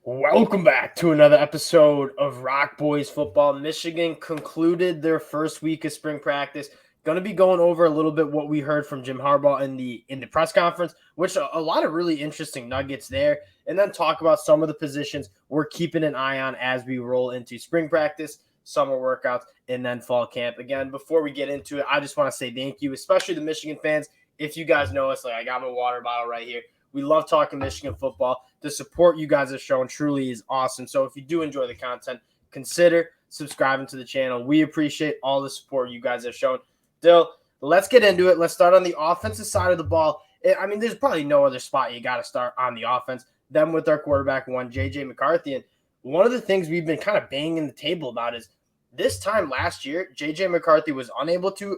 Welcome back to another episode of ROC Boys football. Michigan concluded their first week of spring practice. Going to be going over a little bit what we heard from Jim Harbaugh in the press conference, which a lot of really interesting nuggets there, and then talk about some of the positions we're keeping an eye on as we roll into spring practice, summer workouts, and then fall camp. Again, before we get into it, I just want to say thank you, especially the Michigan fans. If you guys know us, like I got my water bottle right here. We love talking Michigan football. The support you guys have shown truly is awesome. So if you do enjoy the content, consider subscribing to the channel. We appreciate all the support you guys have shown. Dill, let's get into it. Let's start on the offensive side of the ball. I mean, there's probably no other spot you got to start on the offense than with our quarterback one, J.J. McCarthy. And one of the things we've been kind of banging the table about is this time last year, J.J. McCarthy was unable to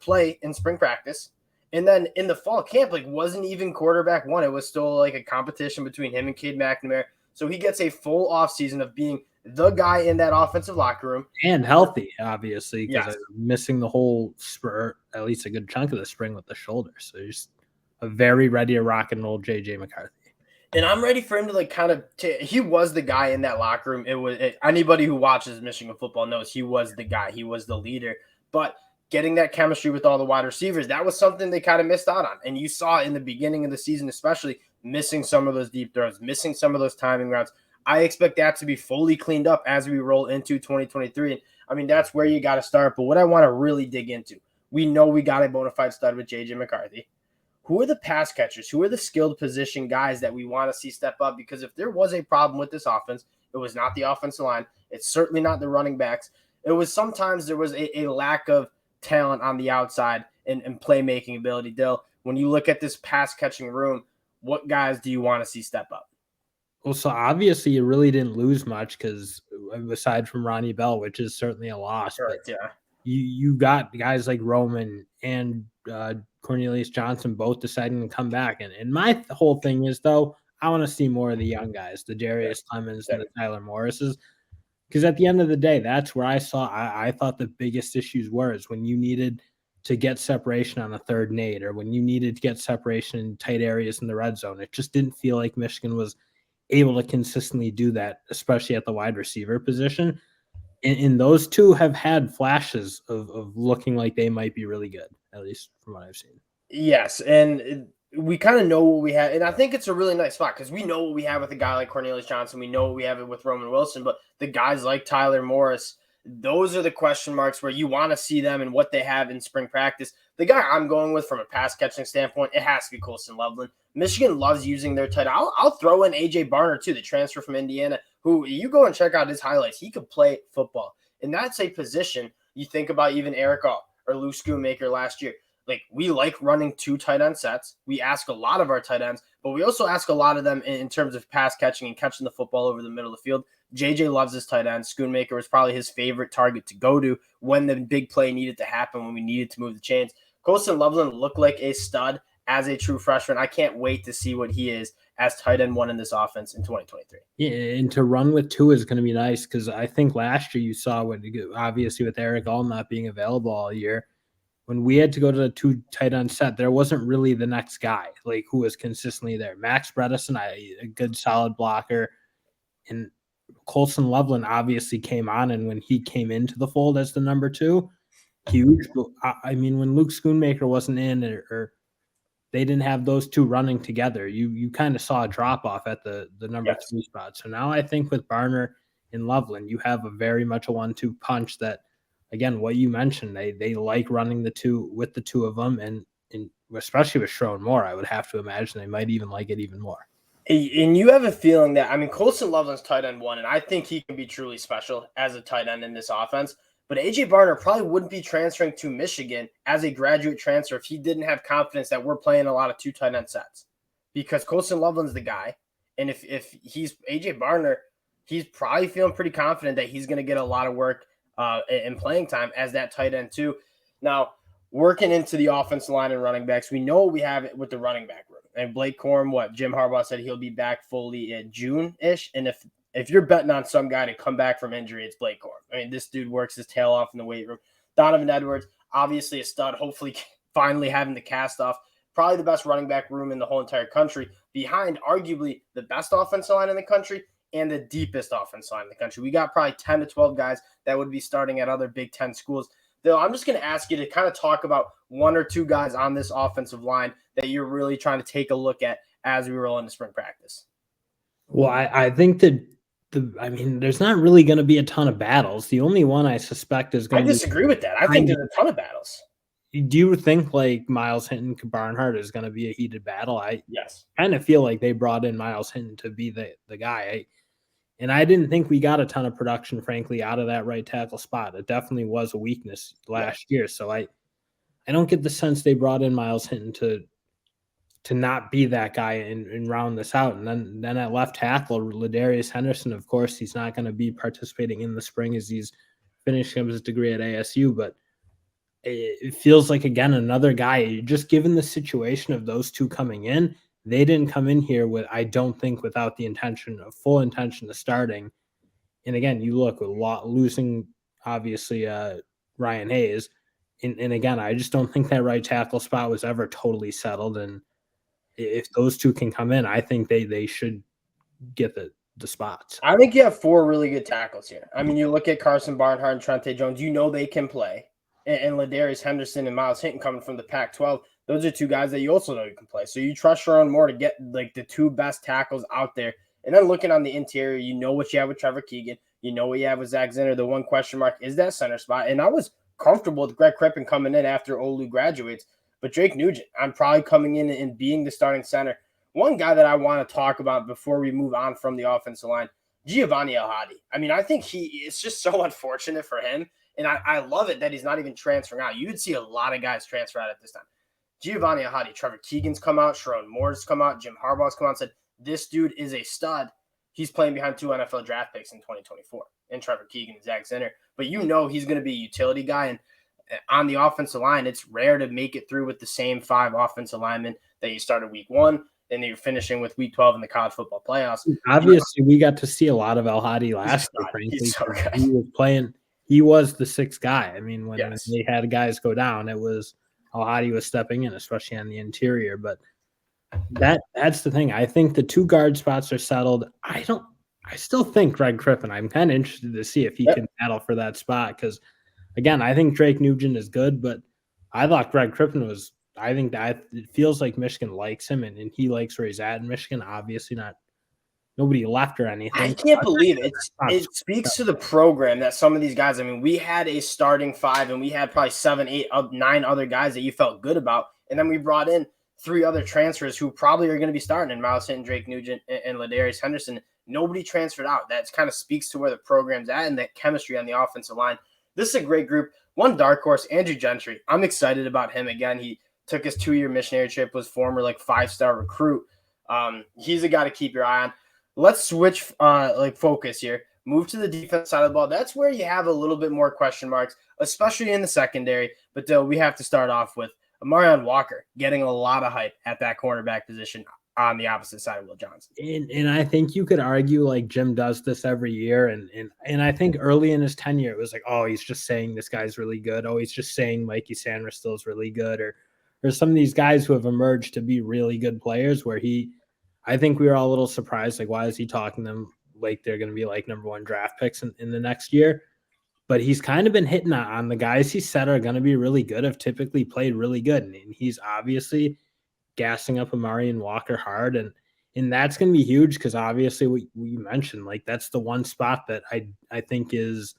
play in spring practice. And then in the fall camp, wasn't even quarterback one. It was still like a competition between him and Cade McNamara. So he gets a full offseason of being the guy in that offensive locker room. And healthy, obviously, because Yes. missing the whole spring, at least a good chunk of the spring with the shoulder. So he's a very ready to rock and roll J.J. McCarthy. And I'm ready for him to he was the guy in that locker room. Anybody who watches Michigan football knows he was the guy. He was the leader. But getting that chemistry with all the wide receivers, that was something they kind of missed out on. And you saw in the beginning of the season, especially missing some of those deep throws, missing some of those timing routes. I expect that to be fully cleaned up as we roll into 2023. And I mean, that's where you got to start. But what I want to really dig into, we know we got a bona fide stud with J.J. McCarthy. Who are the pass catchers? Who are the skilled position guys that we want to see step up? Because if there was a problem with this offense, it was not the offensive line. It's certainly not the running backs. It was sometimes there was a lack of talent on the outside and playmaking ability. Dill, when you look at this pass catching room, what guys do you want to see step up? Well, so obviously you really didn't lose much because aside from Ronnie Bell, which is certainly a loss, Right, but yeah. you got guys like Roman and Cornelius Johnson both deciding to come back. And my whole thing is, though, I want to see more of the young guys, the Darius Clemens and the Tyler Morrises. Because at the end of the day, that's where I thought the biggest issues were is when you needed to get separation on a third and 8 or when you needed to get separation in tight areas in the red zone. It just didn't feel like Michigan was able to consistently do that, especially at the wide receiver position. And those two have had flashes of looking like they might be really good, at least from what I've seen. Yes, and we kind of know what we have, and I think it's a really nice spot because we know what we have with a guy like Cornelius Johnson. We know what we have it with Roman Wilson, but the guys like Tyler Morris, those are the question marks where you want to see them and what they have in spring practice. The guy I'm going with from a pass catching standpoint, it has to be Colston Loveland. Michigan loves using their tight. I'll throw in A.J. Barner too, the transfer from Indiana, who you go and check out his highlights. He could play football, and that's a position you think about even Eric All or Luke Schoonmaker last year. We like running 2 tight end sets. We ask a lot of our tight ends, but we also ask a lot of them in terms of pass catching and catching the football over the middle of the field. JJ loves his tight end. Schoonmaker was probably his favorite target to go to when the big play needed to happen, when we needed to move the chains. Colston Loveland looked like a stud as a true freshman. I can't wait to see what he is as tight end 1 in this offense in 2023. Yeah, and to run with 2 is going to be nice because I think last year you saw obviously with Eric All not being available all year, when we had to go to the 2 tight end set, there wasn't really the next guy who was consistently there. Max Bredesen, a good solid blocker, and Colston Loveland obviously came on, and when he came into the fold as the number 2, huge. I mean, when Luke Schoonmaker wasn't in or they didn't have those 2 running together, you kind of saw a drop off at the number 3 spot. So now I think with Barner and Loveland, you have a very much a 1-2 punch that, again, what you mentioned, they like running the 2 with the 2 of them, and especially with Sherrone Moore, I would have to imagine they might even like it even more. And you have a feeling that, I mean, Colston Loveland's tight end 1, and I think he can be truly special as a tight end in this offense. But A.J. Barner probably wouldn't be transferring to Michigan as a graduate transfer if he didn't have confidence that we're playing a lot of 2 tight end sets. Because Colston Loveland's the guy, and if he's A.J. Barner, he's probably feeling pretty confident that he's going to get a lot of work and playing time as that tight end too. Now, working into the offensive line and running backs, we know we have it with the running back room. And Blake Corum, Jim Harbaugh said he'll be back fully in June-ish. And if you're betting on some guy to come back from injury, it's Blake Corum. I mean, this dude works his tail off in the weight room. Donovan Edwards, obviously a stud, hopefully finally having the cast off. Probably the best running back room in the whole entire country, behind arguably the best offensive line in the country and the deepest offensive line in the country. We got probably 10 to 12 guys that would be starting at other Big Ten schools. Though I'm just going to ask you to kind of talk about one or two guys on this offensive line that you're really trying to take a look at as we roll into spring practice. Well, I think that there's not really going to be a ton of battles. The only one I suspect is going to be. I disagree with that. I think there's a ton of battles. Do you think like Miles Hinton, Barnhart is going to be a heated battle? Yes. kind of feel like they brought in Miles Hinton to be the guy. And I didn't think we got a ton of production, frankly, out of that right tackle spot. It definitely was a weakness last year. So I don't get the sense they brought in Miles Hinton to not be that guy and round this out. And then at left tackle, Ladarius Henderson, of course, he's not going to be participating in the spring as he's finishing up his degree at ASU, but it feels like, again, another guy, just given the situation of those two coming in, they didn't come in here with, I don't think, without the full intention of starting. And again, you look a lot losing, obviously, Ryan Hayes. And again, I just don't think that right tackle spot was ever totally settled. And if those two can come in, I think they should get the spots. I think you have four really good tackles here. I mean, you look at Carson Barnhart and Trente Jones, they can play. And Ladarius Henderson and Miles Hinton coming from the Pac-12, those are two guys that you also know you can play. So you trust Sharon Moore to get like the two best tackles out there. And then looking on the interior, you know what you have with Trevor Keegan. You know what you have with Zach Zinner. The one question mark is that center spot. And I was comfortable with Greg Crippen coming in after Olu graduates. But Drake Nugent, I'm probably coming in and being the starting center. One guy that I want to talk about before we move on from the offensive line, Giovanni El-Hadi. I mean, I think it's just so unfortunate for him. And I love it that he's not even transferring out. You would see a lot of guys transfer out at this time. Giovanni El-Hadi, Trevor Keegan's come out, Sharon Moore's come out, Jim Harbaugh's come out and said, this dude is a stud. He's playing behind two NFL draft picks in 2024, and Trevor Keegan and Zach Zinner. But he's going to be a utility guy. And on the offensive line, it's rare to make it through with the same five offensive linemen that you started week 1, and you're finishing with week 12 in the college football playoffs. Obviously, we got to see a lot of El-Hadi last year, frankly. So he was playing. He was the sixth guy. I mean, when they had guys go down, it was El-Hadi was stepping in, especially on the interior. But that's the thing. I think the two guard spots are settled. I still think Greg Crippen. I'm kind of interested to see if he can battle for that spot because, again, I think Drake Nugent is good, but I thought Greg Crippen was. I think that it feels like Michigan likes him and he likes where he's at in Michigan. Obviously, nobody left or anything. I can't believe it. It speaks to the program that some of these guys, I mean, we had a starting five and we had probably 7, 8, 9 other guys that you felt good about. And then we brought in 3 other transfers who probably are going to be starting in Miles Hinton, Drake Nugent, and Ladarius Henderson. Nobody transferred out. That kind of speaks to where the program's at and that chemistry on the offensive line. This is a great group. One dark horse, Andrew Gentry. I'm excited about him. Again, he took his 2-year missionary trip, was former 5-star recruit. He's a guy to keep your eye on. Let's switch focus here. Move to the defense side of the ball. That's where you have a little bit more question marks, especially in the secondary. But we have to start off with Amorion Walker getting a lot of hype at that cornerback position on the opposite side of Will Johnson. And I think you could argue like Jim does this every year. And I think early in his tenure, it was like, oh, he's just saying this guy's really good. Oh, he's just saying Mikey Sanders still is really good. Or some of these guys who have emerged to be really good players where I think we were all a little surprised. Like, why is he talking to them like they're going to be like number 1 draft picks in the next year? But he's kind of been hitting on the guys he said are going to be really good, have typically played really good. And he's obviously gassing up Amorion Walker hard. And that's going to be huge because obviously we mentioned, like, that's the one spot that I think is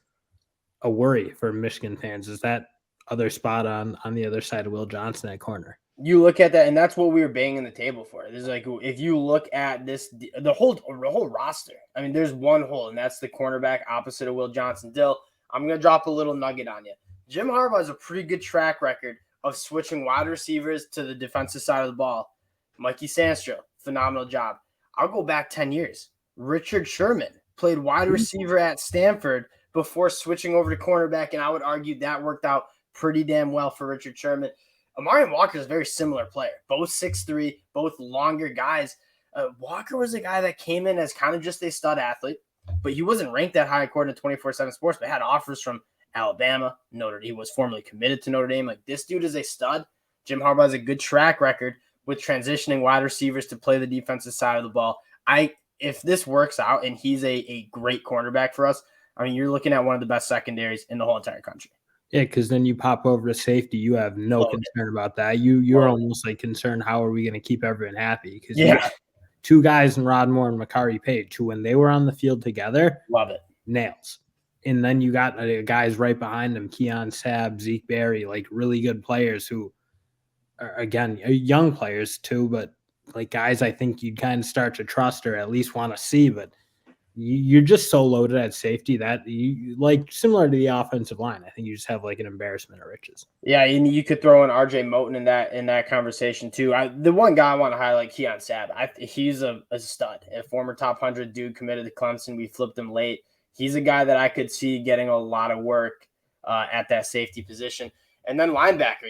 a worry for Michigan fans is that other spot on the other side of Will Johnson at corner. You look at that, and that's what we were banging the table for. This is like, if you look at this, the whole roster, I mean, there's one hole, and that's the cornerback opposite of Will Johnson. Dill, I'm going to drop a little nugget on you. Jim Harbaugh has a pretty good track record of switching wide receivers to the defensive side of the ball. Mikey Sandstrom, phenomenal job. I'll go back 10 years. Richard Sherman played wide receiver at Stanford before switching over to cornerback, and I would argue that worked out pretty damn well for Richard Sherman. Amorion Walker is a very similar player, both 6'3", both longer guys. Walker was a guy that came in as kind of just a stud athlete, but he wasn't ranked that high according to 24/7 Sports, but had offers from Alabama, Notre Dame. He was formerly committed to Notre Dame. Like, this dude is a stud. Jim Harbaugh has a good track record with transitioning wide receivers to play the defensive side of the ball. I if this works out and he's a great cornerback for us, I mean, you're looking at one of the best secondaries in the whole entire country. Yeah, because then you pop over to safety, you have no concern about that. You're almost like concerned, how are we going to keep everyone happy? Because you got two guys in Rodmore and McCarthy Page, who when they were on the field together, love it, nails. And then you got guys right behind them, Keon Sabb, Zeke Berry, like really good players who are, again, young players too, but like guys I think you'd kind of start to trust or at least want to see. But you're just so loaded at safety that you like similar to the offensive line. I think you just have like an embarrassment of riches. Yeah, and you could throw in RJ Moten in that conversation too. The one guy I want to highlight, Keon Sabb. He's a stud, a former top 100 dude, committed to Clemson. We flipped him late. He's a guy that I could see getting a lot of work at that safety position. And then linebacker,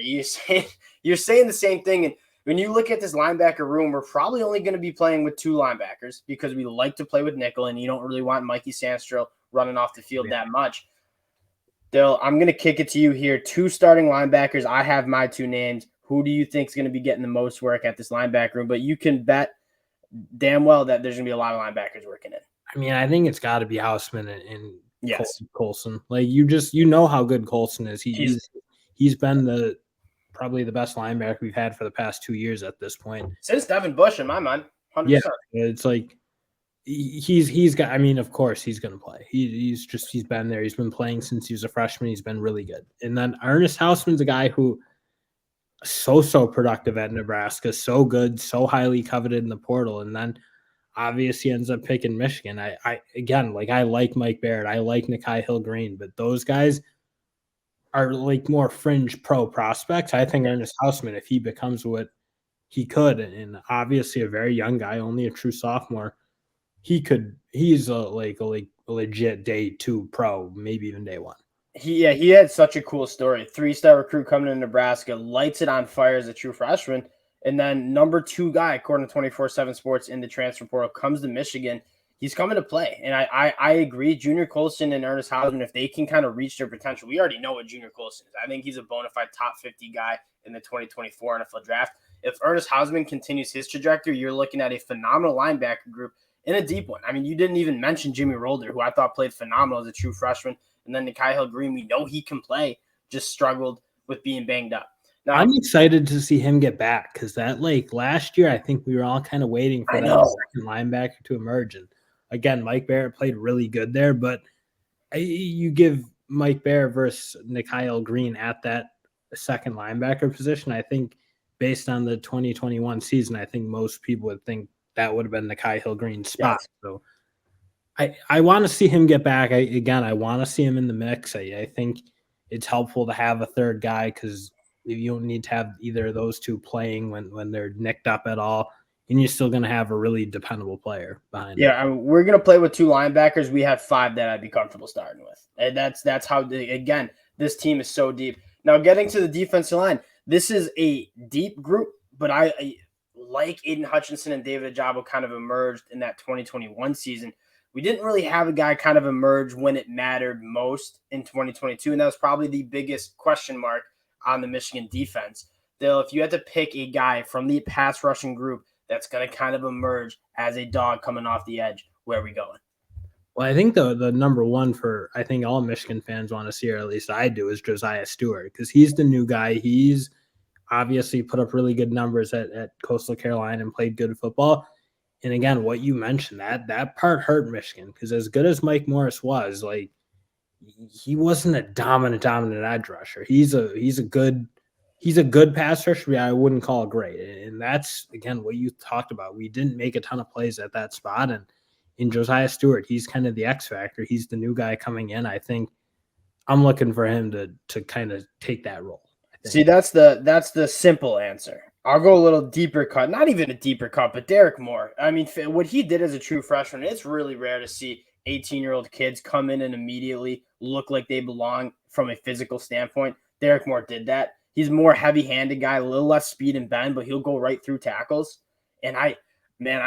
you're saying the same thing. And when you look at this linebacker room, we're probably only going to be playing with two linebackers because we like to play with nickel, and you don't really want Mikey Sandstro running off the field that much. Dill, I'm going to kick it to you here. Two starting linebackers. I have my two names. Who do you think is going to be getting the most work at this linebacker room? But you can bet damn well that there's going to be a lot of linebackers working in. I mean, I think it's got to be Houseman and yes. Colson. Like you know how good Colson is. He's been probably the best linebacker we've had for the past 2 years at this point. Since Devin Bush, in my mind, 100%. Yeah, it's like he's got. I mean, of course he's going to play. He's been there. He's been playing since he was a freshman. He's been really good. And then Ernest Houseman's a guy who so productive at Nebraska, so good, so highly coveted in the portal, and then obviously ends up picking Michigan. I like Mike Barrett, I like Nikai Hill-Green, but those guys are like more fringe pro prospects. I think Ernest Houseman, if he becomes what he could, and obviously a very young guy, only a true sophomore, he's a legit day 2 pro, maybe even day 1. He had such a cool story. 3-star recruit coming to Nebraska, lights it on fire as a true freshman. And then number 2 guy, according to 24/7 Sports, in the transfer portal, comes to Michigan. He's coming to play. And I agree. Junior Colson and Ernest Houseman, if they can kind of reach their potential, we already know what Junior Colson is. I think he's a bona fide top 50 guy in the 2024 NFL draft. If Ernest Houseman continues his trajectory, you're looking at a phenomenal linebacker group and a deep one. I mean, you didn't even mention Jimmy Rolder, who I thought played phenomenal as a true freshman. And then Nikai Hill-Green, we know he can play, just struggled with being banged up. Now, I'm excited to see him get back because that last year, I think we were all kind of waiting for that second linebacker to emerge. And again, Mike Barrett played really good there, but you give Mike Barrett versus Nikai Hill-Green at that second linebacker position. I think based on the 2021 season, I think most people would think that would have been Nikai Hill-Green's spot. Yes. So I want to see him get back. I want to see him in the mix. I think it's helpful to have a third guy because you don't need to have either of those two playing when they're nicked up at all, and you're still going to have a really dependable player behind. Yeah, I mean, we're going to play with 2 linebackers. We have 5 that I'd be comfortable starting with. And that's how, again, this team is so deep. Now, getting to the defensive line, this is a deep group, but I like Aiden Hutchinson and David Ajabo kind of emerged in that 2021 season. We didn't really have a guy kind of emerge when it mattered most in 2022, and that was probably the biggest question mark on the Michigan defense. Dale, if you had to pick a guy from the pass rushing group that's going to kind of emerge as a dog coming off the edge, where are we going? Well, I think the number one for I think all Michigan fans want to see, or at least I do, is Josiah Stewart because he's the new guy. He's obviously put up really good numbers at Coastal Carolina and played good football. And again, what you mentioned, that part hurt Michigan because as good as Mike Morris was, like he wasn't a dominant edge rusher. He's a good pass rusher. I wouldn't call it great. And that's again what you talked about. We didn't make a ton of plays at that spot. And in Josiah Stewart, he's kind of the X factor. He's the new guy coming in. I think I'm looking for him to kind of take that role. See, that's the simple answer. I'll go a little deeper cut, not even a deeper cut, but Derek Moore. I mean, what he did as a true freshman, it's really rare to see 18-year-old kids come in and immediately look like they belong from a physical standpoint. Derek Moore did that. He's a more heavy-handed guy, a little less speed and bend, but he'll go right through tackles. And I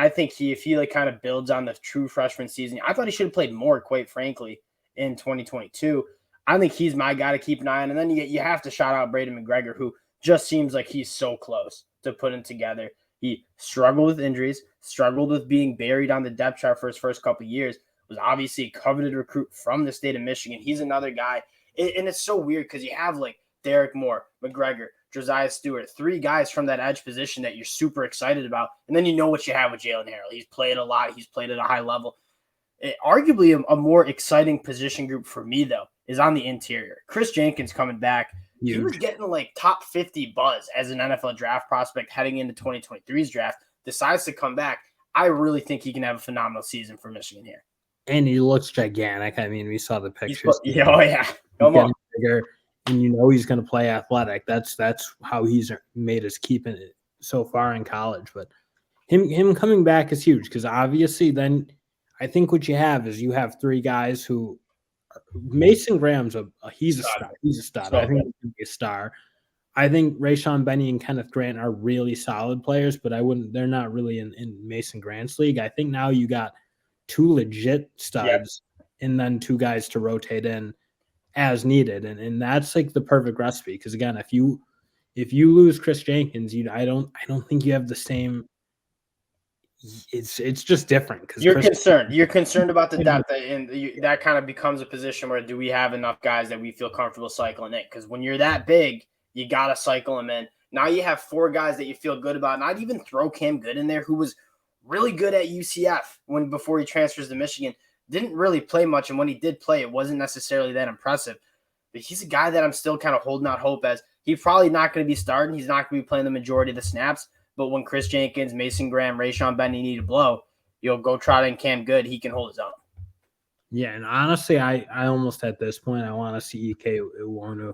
think if he kind of builds on the true freshman season, I thought he should have played more, quite frankly, in 2022. I think he's my guy to keep an eye on. And then you have to shout out Braden McGregor, who just seems like he's so close to putting together He struggled with injuries, struggled with being buried on the depth chart for his first couple of years, was obviously a coveted recruit from the state of Michigan. He's another guy. And it's so weird because you have like Derek Moore, McGregor, Josiah Stewart, 3 guys from that edge position that you're super excited about. And then you know what you have with Jalen Harrell. He's played a lot. He's played at a high level. Arguably a more exciting position group for me, though, is on the interior. Chris Jenkins coming back. Huge. He was getting like top 50 buzz as an NFL draft prospect heading into 2023's draft. Decides to come back. I really think he can have a phenomenal season for Michigan here. And he looks gigantic. I mean, we saw the pictures. Oh, yeah. Come on. Bigger, and you know he's going to play athletic. That's how he's made us keeping it so far in college. But him coming back is huge because obviously then I think what you have is you have 3 guys who Mason Graham's he's a star. He's a star. I think he's going to be a star. I think Rayshawn Benny and Kenneth Grant are really solid players, but they're not really in Mason Grant's league. I think now you got 2 legit studs and then 2 guys to rotate in as needed. And that's like the perfect recipe. Because again, if you lose Chris Jenkins, I don't think you have the same. It's just different because you're concerned about the depth, and that kind of becomes a position where do we have enough guys that we feel comfortable cycling in? Because when you're that big, you gotta cycle them in. Now you have 4 guys that you feel good about. And I'd even throw Cam Good in there, who was really good at UCF before he transfers to Michigan. Didn't really play much, and when he did play, it wasn't necessarily that impressive. But he's a guy that I'm still kind of holding out hope as he's probably not going to be starting. He's not going to be playing the majority of the snaps. But when Chris Jenkins, Mason Graham, Rayshawn Benny need a blow, you'll go trot in Cam Good. He can hold his own. Yeah, and honestly, I almost at this point I want to see Ike Iwonu.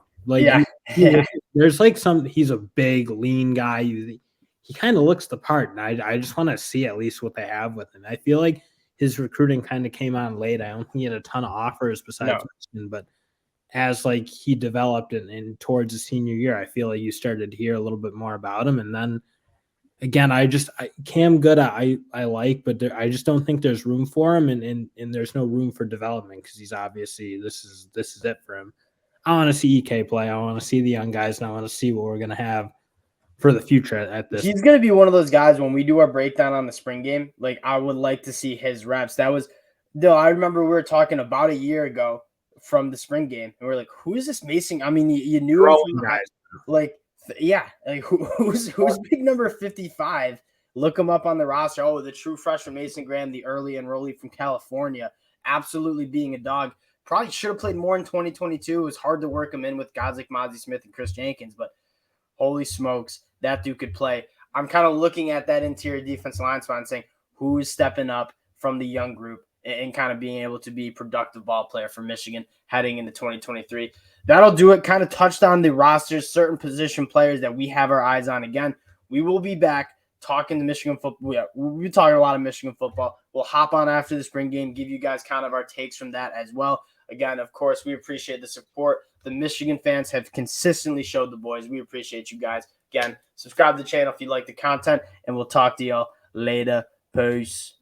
There's like he's a big, lean guy. He kind of looks the part, and I just want to see at least what they have with him. I feel like his recruiting kind of came on late. I don't think he had a ton of offers besides Michigan, but as like he developed and towards his senior year, I feel like you started to hear a little bit more about him. And then again, Cam Good I like, but I just don't think there's room for him, and there's no room for development because he's obviously this is it for him. I want to see EK play. I want to see the young guys, and I want to see what we're gonna have for the future at this. He's going to be one of those guys when we do our breakdown on the spring game. Like, I would like to see his reps. I remember we were talking about a year ago from the spring game, and we're like, who is this Mason? I mean, you knew him from guys. Like, yeah, like who's big number 55? Look him up on the roster. Oh, the true freshman Mason Graham, the early enrollee from California, absolutely being a dog. Probably should have played more in 2022. It was hard to work him in with guys like Mozzie Smith and Chris Jenkins, but holy smokes, that dude could play. I'm kind of looking at that interior defense line spot and saying, who's stepping up from the young group and kind of being able to be a productive ball player for Michigan heading into 2023. That'll do it. Kind of touched on the rosters, certain position players that we have our eyes on. Again, we will be back talking to Michigan football. Yeah, we'll be talking a lot of Michigan football. We'll hop on after the spring game, give you guys kind of our takes from that as well. Again, of course, we appreciate the support. The Michigan fans have consistently showed the boys. We appreciate you guys. Again, subscribe to the channel if you like the content, and we'll talk to y'all later. Peace.